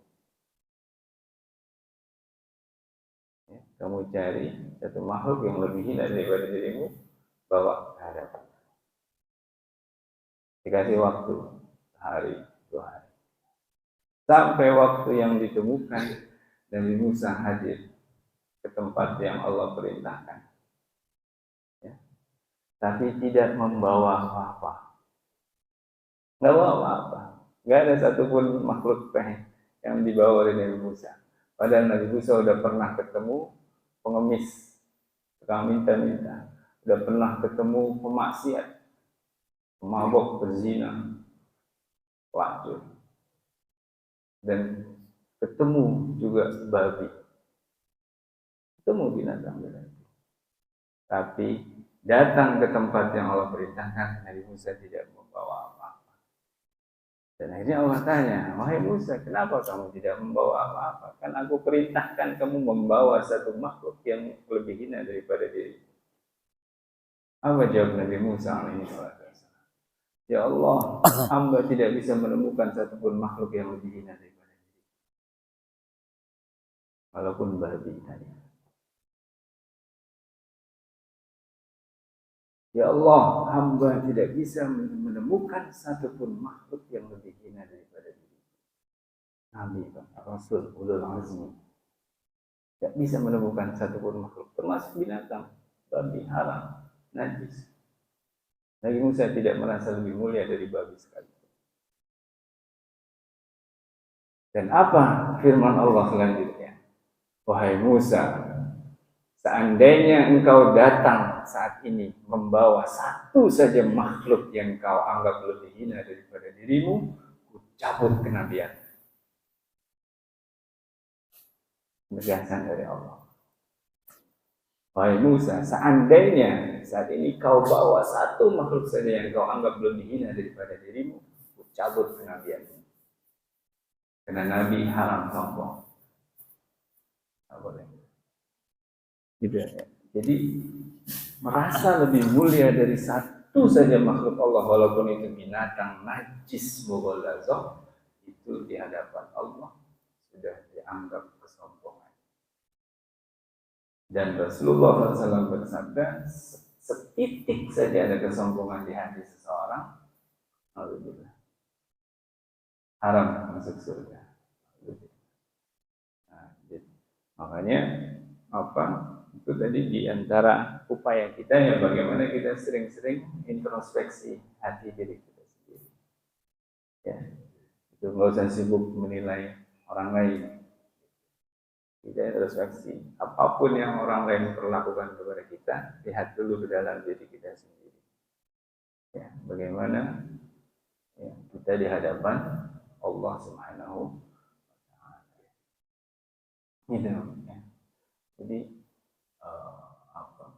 Kamu cari satu makhluk yang lebih hina daripada dirimu, bawa ke hadapan. Dikasih waktu sehari, 2 hari. Sampai waktu yang ditemukan, Nabi Musa hadir ke tempat yang Allah perintahkan. Ya. Tapi tidak membawa apa-apa. Nggak bawa apa-apa. Nggak ada satupun makhluk yang dibawa oleh Nabi Musa. Padahal Nabi Musa sudah pernah ketemu pengemis, tukang minta-minta, sudah pernah ketemu pemaksiat, pemabok, berzina, pelacur, dan ketemu juga babi, ketemu binatang-binatang. Tapi datang ke tempat yang Allah perintahkan, Nabi Musa tidak membawa apa-apa. Dan akhirnya Allah tanya, wahai Musa, kenapa kamu tidak membawa apa-apa? Kan aku perintahkan kamu membawa satu makhluk yang lebih hina daripada diri. Apa jawab Nabi Musa alaihissalam? Ya Allah, hamba tidak bisa menemukan satupun makhluk yang lebih hina daripada diri. Walaupun babi tadi. Ya Allah, hamba tidak bisa menemukan satupun makhluk yang lebih hina daripada diri. Nabi, Rasul, Ulul Azmi, tidak bisa menemukan satupun makhluk, termasuk binatang, babi, haram, najis. Nabi Musa tidak merasa lebih mulia dari babi sekali. Dan apa firman Allah selanjutnya? Wahai Musa, seandainya engkau datang saat ini membawa satu saja makhluk yang kau anggap lebih hina daripada dirimu, ku cabut kenabian. Penegasan dari Allah. Wahai Musa, seandainya saat ini kau bawa satu makhluk saja yang kau anggap lebih hina daripada dirimu, ku cabut kenabian. Karena Nabi haram sombong. Tak boleh. Gitu ya. Jadi merasa lebih mulia dari satu saja makhluk Allah, walaupun itu binatang najis mughallazzah, itu di hadapan Allah sudah dianggap kesombongan. Dan Rasulullah SAW bersabda, setitik saja ada kesombongan di hati seseorang, alhamdulillah, haram masuk surga. Nah, makanya itu tadi di antara upaya kita ya, bagaimana kita sering-sering introspeksi hati diri kita sendiri. Ya, Itu nggak usah sibuk menilai orang lain. Kita introspeksi. Apapun yang orang lain perlakukan kepada kita, lihat dulu ke dalam diri kita sendiri. Ya, bagaimana ya, kita di hadapan Allah Subhanahu wa Ta'ala. Gitu ya. Jadi apa?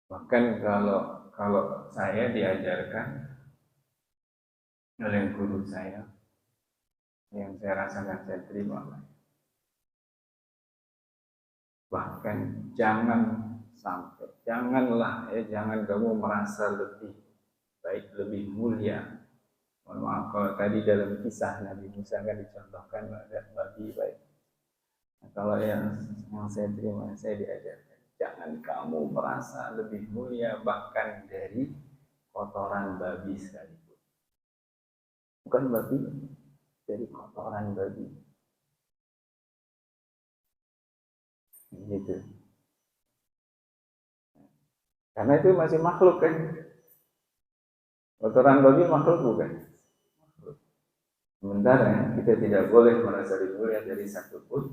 Bahkan kalau saya diajarkan oleh guru saya yang saya rasakan saya terima, bahkan janganlah jangan kamu merasa lebih baik, lebih mulia. Mohon maaf kalau tadi dalam kisah Nabi Musa kan dicontohkan ada babi baik. Nah, kalau yang saya terima, saya diajarkan jangan kamu merasa lebih mulia bahkan dari kotoran babi sekalipun. Bukan babi, dari kotoran babi. Gitu. Karena itu masih makhluk kan. Kotoran babi makhluk bukan? Makhluk. Sementara kita tidak boleh merasa lebih mulia dari satu pun.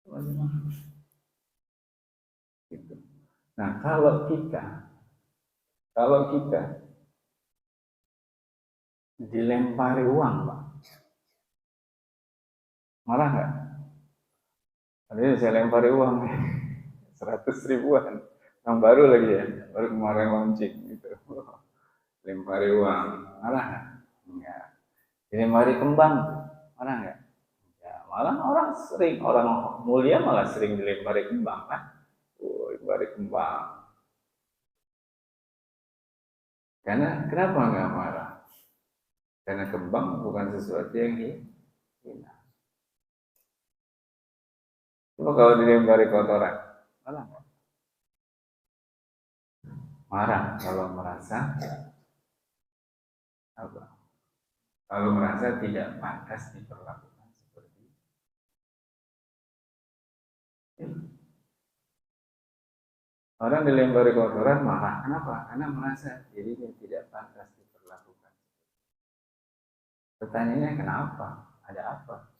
Masih makhluk. Gitu. Nah kalau kita dilempari uang, Pak, marah nggak? Tadi saya lempari uang 100 ribuan, yang baru lagi ya, baru kemarin launching gitu. Lempari uang, marah nggak? Enggak. Dilempari kembang, marah nggak? Ya, malah orang mulia malah sering dilempari kembang kan? Lempari kembang. Karena kenapa nggak marah? Karena kembang bukan sesuatu yang hina. Coba kalau dilempari kotoran, marah nggak? Marah kalau merasa apa? Kalau merasa tidak pantas diperlakukan seperti itu. Orang dilempari kotoran marah. Kenapa? Karena merasa dirinya tidak pantas diperlakukan. Pertanyaannya kenapa? Ada apa?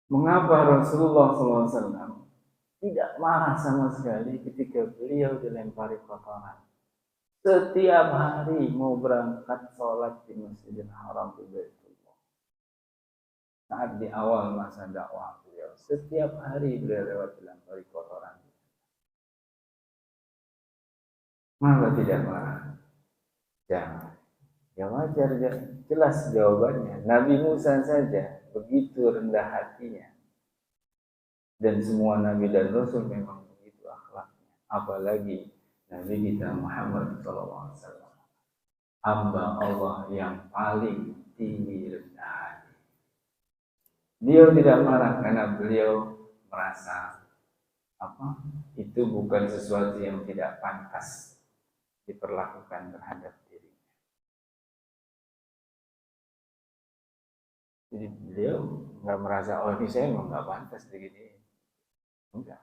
Mengapa Rasulullah SAW tidak marah sama sekali ketika beliau dilempari kotoran? Setiap hari mau berangkat sholat di Masjidil Haram di Baitullah. Saat di awal masa dakwah beliau, setiap hari beliau lewat dilempari kotoran. Mengapa tidak marah? Jangan. Ya wajar, jelas jawabannya. Nabi Musa saja begitu rendah hatinya. Dan semua Nabi dan Rasul memang begitu akhlaknya. Apalagi Nabi kita Muhammad SAW. Hamba Allah yang paling tinggi rendah hati. Beliau tidak marah karena beliau merasa itu bukan sesuatu yang tidak pantas diperlakukan terhadap dirinya. Jadi beliau nggak merasa ini saya emang nggak pantas begini. Enggak.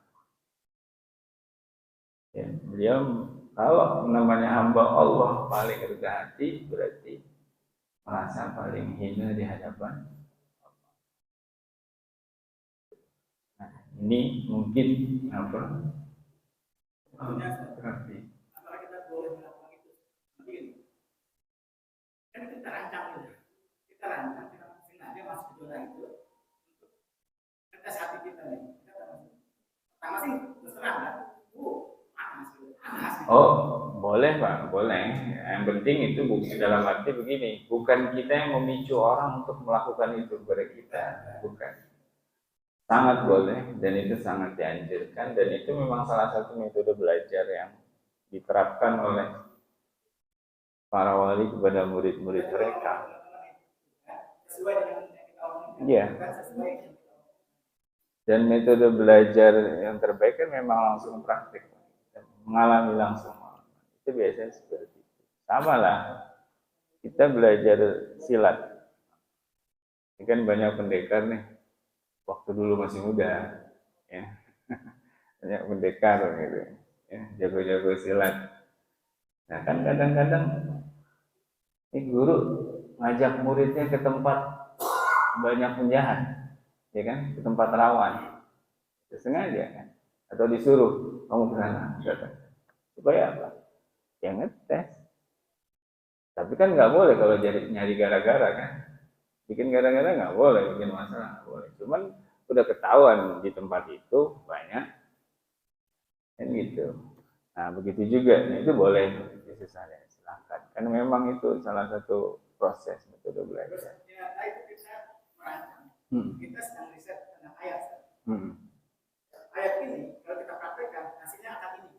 Ya, beliau kalau namanya hamba Allah paling rendah hati berarti merasa paling hina di hadapan Allah. Nah, ini mungkin berarti Apakah kita boleh melakukan itu? Begini, kan kita rancang itu, kita sengaja masuk ke zona itu untuk tes hati kita nih. Pertama sih terus terang kan, panas. Oh, boleh Pak, boleh. Yang penting itu dalam arti begini, bukan kita yang memicu orang untuk melakukan itu kepada kita, bukan. Sangat boleh dan itu sangat dianjurkan dan itu memang salah satu metode belajar yang diterapkan oleh para wali kepada murid-murid mereka. Iya. Dan metode belajar yang terbaik kan memang langsung praktik, mengalami langsung. Itu biasanya seperti itu. Sama lah, kita belajar silat. Ini kan banyak pendekar nih, waktu dulu masih muda, ya. Banyak pendekar gitu, ya, jago-jago silat. Nah kan kadang-kadang Ini guru ngajak muridnya ke tempat banyak penjahat, ya kan, ke tempat rawan, sengaja kan, atau disuruh kamu ke sana, supaya apa? Ya ngetes. Tapi kan nggak boleh kalau nyari gara-gara kan, bikin gara-gara nggak boleh, bikin masalah nggak boleh. Cuman udah ketahuan di tempat itu banyak, kan gitu. Nah begitu juga, nah, itu boleh disesali, silakan. Karena memang itu salah satu proses metode belajar. Kita sedang riset tentang ayat. Ayat ini kalau kita praktekkan hasilnya akan ini.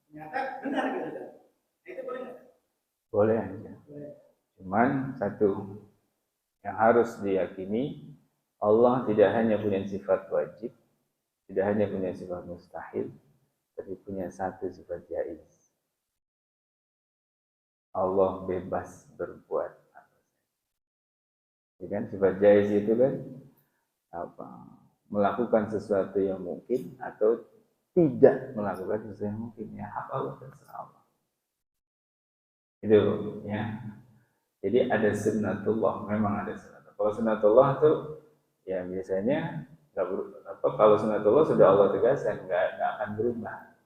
Ternyata benar gitu kan? Nah, itu boleh nggak? Boleh aja. Cuman satu yang harus diyakini, Allah tidak hanya punya sifat wajib, tidak hanya punya sifat mustahil, tapi punya satu sifat jaiz. Allah bebas berbuat apa saja. Kan sifat jaiz itu kan apa? Melakukan sesuatu yang mungkin atau tidak melakukan sesuatu yang mungkin, ya hak Allah terserah Allah. Itu ya. Jadi ada sunnatullah, memang ada sunnatullah. Kalau sunnatullah itu ya biasanya kalau sunnatullah sudah Allah tegaskan nggak akan berubah.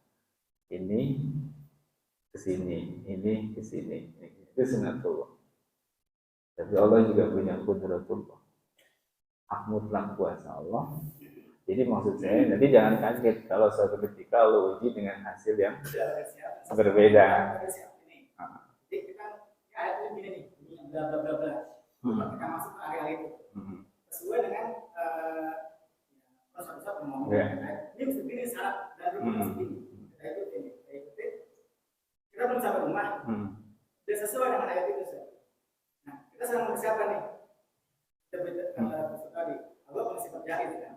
Ini kesini, ini kesini, itu sunnatullah. Tapi Allah juga punya qudratullah, hak mutlak kuasa Allah. Jadi maksud saya nanti jangan kaget kalau suatu ketika Allah uji dengan hasil yang berbeda. Jadi kita ayat ini gini nih, bla bla bla bla. Kita masuk ke area itu sesuai dengan proses pembangunan. Ini begini syarat dan rukun segini. Kita belum sampai rumah. Dia sesuai dengan ayat itu. Nah, kita sedang mempersiapkan nih. Tadi Allah punya sifat jahil kan.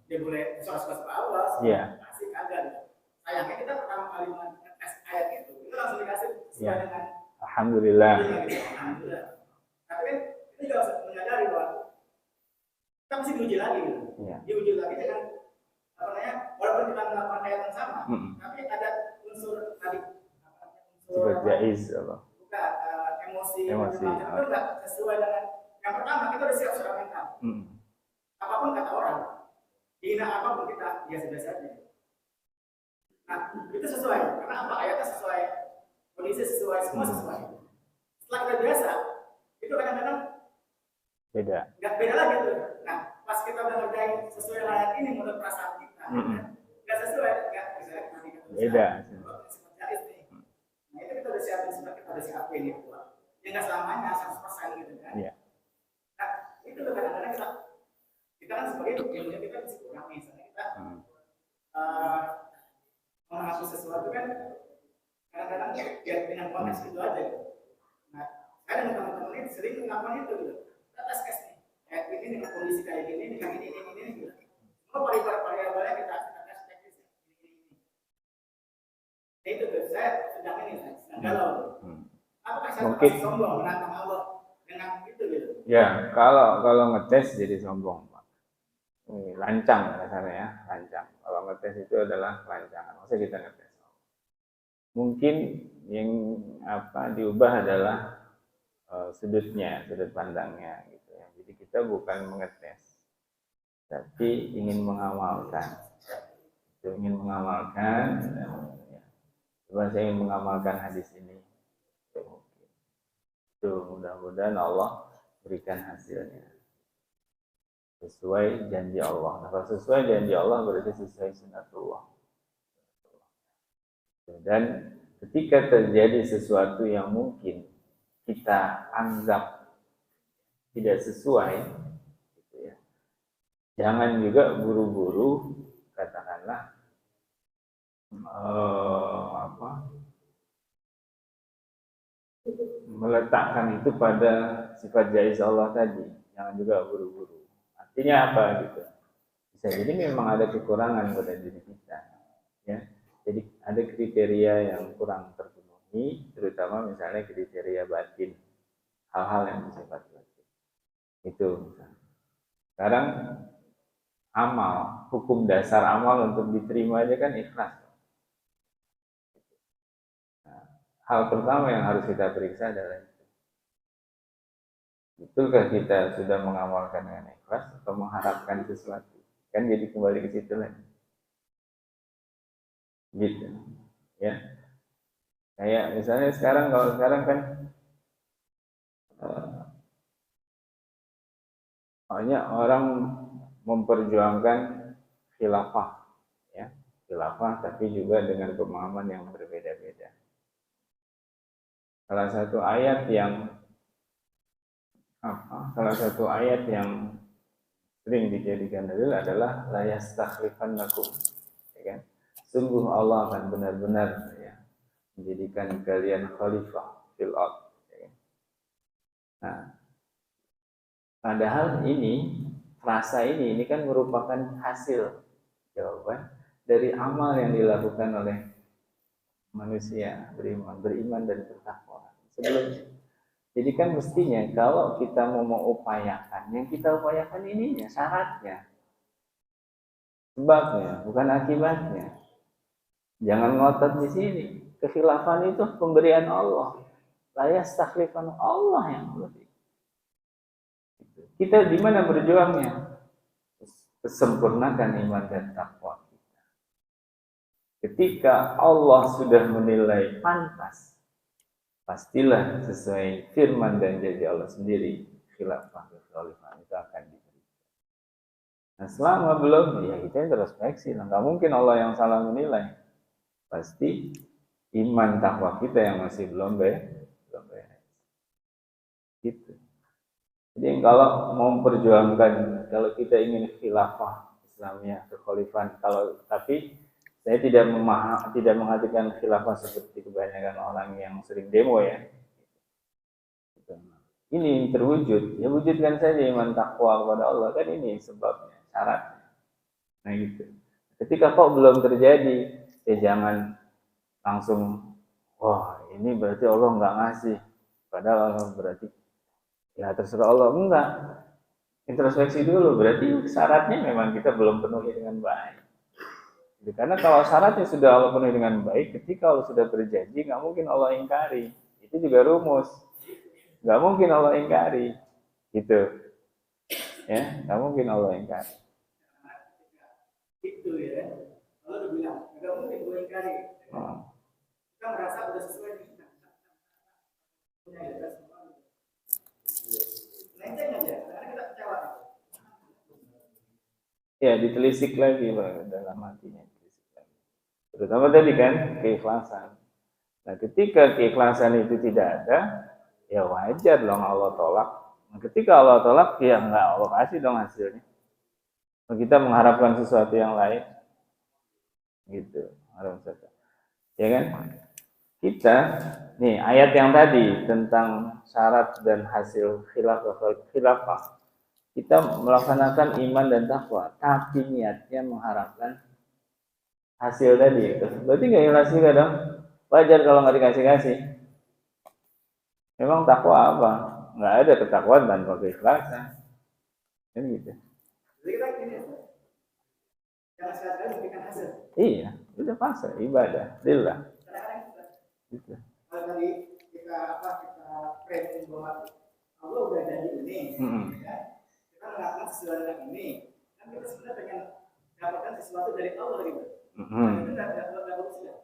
Dia boleh suara-suara Allah, kasih kagak. Sayangnya kita pertama kali mengetes ayat itu langsung dikasih sesuai dengan Alhamdulillah. Alhamdulillah. Tapi kan kita juga harus menyadari bahwa kita mesti diuji lagi gitu. Diuji lagi dengan apa namanya, walaupun kita melakukan ayat yang sama, tapi ada unsur tadi sifat jaiz Allah. Bukan emosi itu nggak sesuai dengan yang pertama. Kita udah siap secara mental. Apapun kata orang, hina apapun kita biasa-biasa aja. Nah itu sesuai karena apa, ayatnya sesuai, kondisi sesuai, semua sesuai. Setelah kita biasa, itu kadang-kadang beda. Nggak beda lagi tuh. Nah pas kita udah ngerjain sesuai ayat ini menurut perasaan kita, nggak sesuai, nggak bisa beda. Nah itu kita udah siapin, sebenarnya kita udah siapin itu. Ya nggak selamanya 100% gitu kan. Nah itu tuh kadang-kadang kita kan sebagai ilmunya kita mesti kurang, misalnya kita mengaku sesuatu kan kadang-kadang ya dengan konteks itu aja. Nah saya dengan teman-teman ini sering melakukan itu gitu. Kita tes case nih, kayak ini dengan kondisi kayak gini, dengan ini gitu. Semua variabelnya kita tes teknis ini. Itu tuh saya sedang galau. Apakah saya mungkin sombong menantang Allah dengan itu gitu? Ya kalau ngetes jadi sombong. Lancang kasarnya ya, lancang. Kalau ngetes itu adalah lancangan. Maksudnya kita ngetes. Mungkin yang diubah adalah sudutnya, sudut pandangnya gitu ya. Jadi kita bukan mengetes, tapi ingin mengamalkan. Ingin mengamalkan. Coba saya ingin mengamalkan hadis ini. Itu mudah-mudahan Allah berikan hasilnya sesuai janji Allah. Nah, kalau sesuai janji Allah berarti sesuai sunnatullah. Dan ketika terjadi sesuatu yang mungkin kita anggap tidak sesuai, gitu ya, jangan juga buru-buru katakanlah meletakkan itu pada sifat jaiz Allah tadi. Jangan juga buru-buru. Artinya apa gitu? Bisa jadi memang ada kekurangan pada diri kita, ya. Jadi ada kriteria yang kurang terpenuhi, terutama misalnya kriteria batin, hal-hal yang bersifat batin. Itu. Sekarang amal, hukum dasar amal untuk diterima aja kan ikhlas. Nah, hal pertama yang harus kita periksa adalah betulkah kita sudah mengamalkan dengan ikhlas atau mengharapkan sesuatu? Kan jadi kembali ke situ lagi. Gitu. Ya. Kayak misalnya kalau sekarang kan banyak orang memperjuangkan khilafah, ya, khilafah, tapi juga dengan pemahaman yang berbeda-beda. Salah satu ayat yang sering dijadikan dalil adalah la yastakhlifannakum, ya kan? Sungguh Allah akan benar-benar, ya, menjadikan kalian khalifah fil ardh, ya kan? Nah, padahal frasa ini kan merupakan hasil jawaban dari amal yang dilakukan oleh manusia beriman dan bertakwa sebelumnya. Jadi kan mestinya kalau kita mau mengupayakan, yang kita upayakan ininya, syaratnya, sebabnya, bukan akibatnya. Jangan ngotot di sini. Kekhilafan itu pemberian Allah. La yastakhlifan Allah yang memberi. Kita di mana berjuangnya? Sempurnakan iman dan takwa kita. Ketika Allah sudah menilai pantas, pastilah sesuai firman dan janji Allah sendiri, khilafah itu akan diberikan. Nah, selama belum, ya kita introspeksi. Nggak mungkin Allah yang salah menilai. Pasti iman takwa kita yang masih belum beres. Gitu. Jadi kalau mau memperjuangkan, kalau kita ingin khilafah Islamiyah, kekhalifahan, tapi saya tidak mengartikan khilafah seperti kebanyakan orang yang sering demo, ya. Ini terwujud, ya wujudkan saja iman takwa kepada Allah, kan ini sebabnya, syaratnya. Nah gitu. Ketika kok belum terjadi, ya jangan langsung, wah ini berarti Allah nggak ngasih, padahal Allah berarti ya terserah Allah. Enggak, introspeksi dulu, berarti syaratnya memang kita belum penuhi dengan baik. Karena kalau syaratnya sudah Allah penuhi dengan baik, ketika Allah sudah berjanji, nggak mungkin Allah ingkari. Itu juga rumus, nggak mungkin Allah ingkari, gitu, ya, nggak mungkin Allah ingkari. Itu ya, Allah udah bilang, nggak mungkin gue ingkari. Kita merasa udah sesuai nih. Lenceng aja, karena kita kecewa. Ya, ditelisik lagi dalam hatinya. Terutama tadi kan keikhlasan. Nah, ketika keikhlasan itu tidak ada, ya wajar dong Allah tolak. Nah, ketika Allah tolak, ya enggak Allah kasih dong hasilnya. Nah, kita mengharapkan sesuatu yang lain, gitu, ya kan? Kita nih ayat yang tadi tentang syarat dan hasil khilafah, kita melaksanakan iman dan takwa, tapi niatnya mengharapkan hasil tadi, berarti nggak ikhlas juga dong. Wajar kalau nggak dikasih. Memang takwa apa? Nggak ada ketakwaan tanpa keikhlasan, kan gitu. Jadi kita gini, jangan sekali-kali memberikan hasil. Iya, udah pasrah ibadah, lillah. Gitu. Kalau tadi kita framing bahwa Allah udah janji ini, ya, kita melakukan sesuatu dengan ini, kan kita sebenarnya pengen dapatkan sesuatu dari Allah gitu. Itu nggak bagus ya.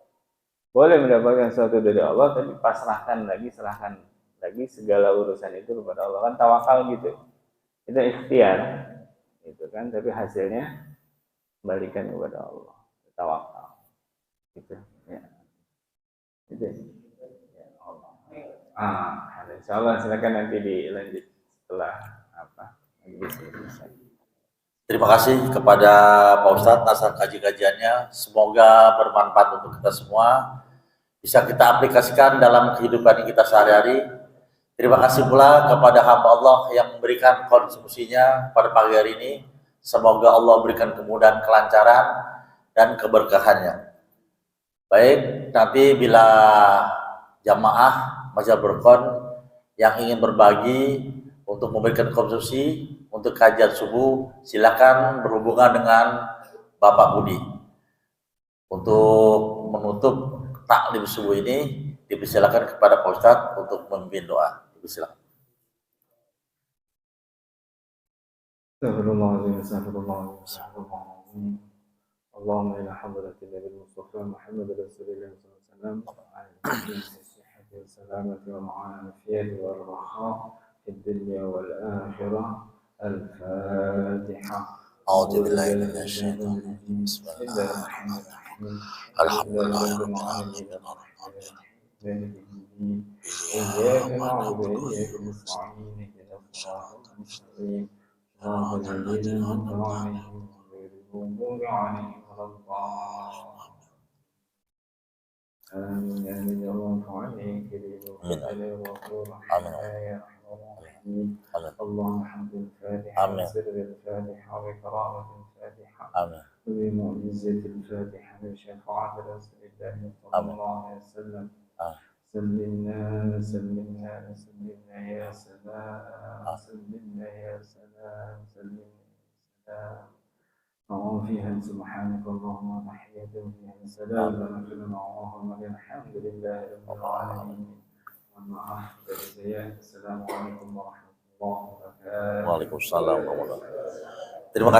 Boleh mendapatkan sesuatu dari Allah, tapi serahkan lagi segala urusan itu kepada Allah, kan tawakal gitu. Itu ikhtiar, gitu kan. Tapi hasilnya kembalikan kepada Allah, tawakal, gitu. Ya. Gitu. Ya Allah. Insyaallah silakan nanti dilanjut setelah Terima kasih kepada Pak Ustadz atas kajian-kajiannya. Semoga bermanfaat untuk kita semua, bisa kita aplikasikan dalam kehidupan kita sehari-hari. Terima kasih pula kepada hamba Allah yang memberikan kontribusinya pada pagi hari ini. Semoga Allah berikan kemudahan, kelancaran, dan keberkahannya. Baik, nanti bila jamaah Masjidil Furqan yang ingin berbagi untuk memberikan kontribusi untuk kajian subuh, silakan berhubungan dengan Bapak Budi. Untuk menutup taklim subuh ini, Dipersilakan kepada Pak Ustadz untuk memimpin doa. Dipersilakan. Astagfirullahaladzim, astagfirullahaladzim, astagfirullahaladzim. اللهم إلى حضرة النبي المصطفى محمد رسول الله صلى الله عليه وسلم وعلى آله الصحة والسلامة والعافية والرخاء في الدنيا والآخرة. الفاتحة. أعوذ بالله من الشيطان الرجيم. بسم الله الرحمن الرحيم. الحمد لله رب العالمين الرحمن الرحيم. إياك نعبد وإياك نستعين اهدنا الصراط المستقيم صراط الذين أنعمت عليهم غير المغضوب عليهم ولا الضالين. آمين آمين يا رب عليك بالمقتل والغفور يا أرحم الراحمين. اللهم حمد الفاتحة وسر الفاتحة وكرامة الفاتحة وبمعجزة الفاتحة وشفاعة رسول الله صلى الله عليه وسلم. سلمنا سلمنا سلمنا يا سلام سلمنا يا سلام سلمنا يا سلام. فيها سبحانك اللهم وتحية فيها سلام ونزل اللهم الحمد لله رب العالمين. السلام عليكم ورحمة الله وبركاته. Waalaikumsalam warahmatullahi wabarakatuh. Terima kasih.